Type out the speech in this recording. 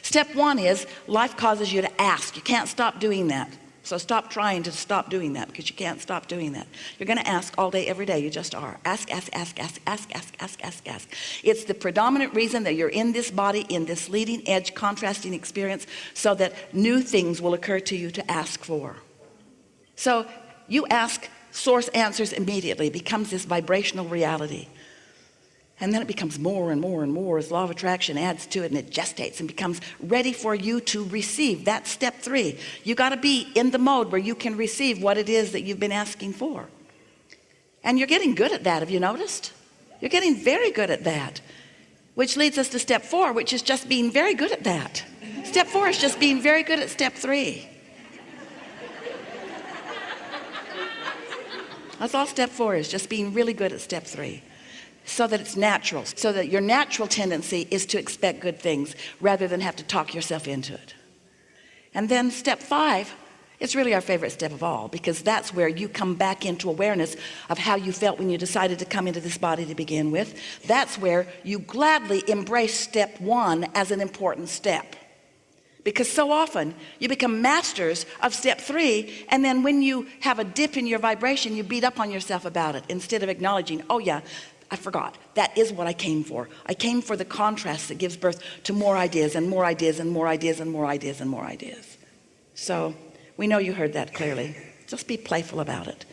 Step one is life causes you to ask. You can't stop doing that. So stop trying to stop doing that, because you can't stop doing that. You're going to ask all day, every day. You just are. Ask, ask, ask, ask, ask, ask, ask, ask, ask. It's the predominant reason that you're in this body, in this leading edge, contrasting experience, so that new things will occur to you to ask for. So you ask, source answers immediately. It becomes this vibrational reality. And then it becomes more and more and more as law of attraction adds to it, and it gestates and becomes ready for you to receive. That's step three. You got to be in the mode where you can receive what it is that you've been asking for. And you're getting good at that. Have you noticed? You're getting very good at that. Which leads us to step four, which is just being very good at that. Step four is just being very good at step three. That's all step four is, just being really good at step three. So that it's natural, so that your natural tendency is to expect good things rather than have to talk yourself into it. And then step five, it's really our favorite step of all, because that's where you come back into awareness of how you felt when you decided to come into this body to begin with. That's where you gladly embrace step one as an important step. Because so often you become masters of step three, and then when you have a dip in your vibration, you beat up on yourself about it instead of acknowledging, oh yeah, I forgot. That is what I came for. I came for the contrast that gives birth to more ideas and more ideas and more ideas and more ideas and more ideas. So we know you heard that clearly. Just be playful about it.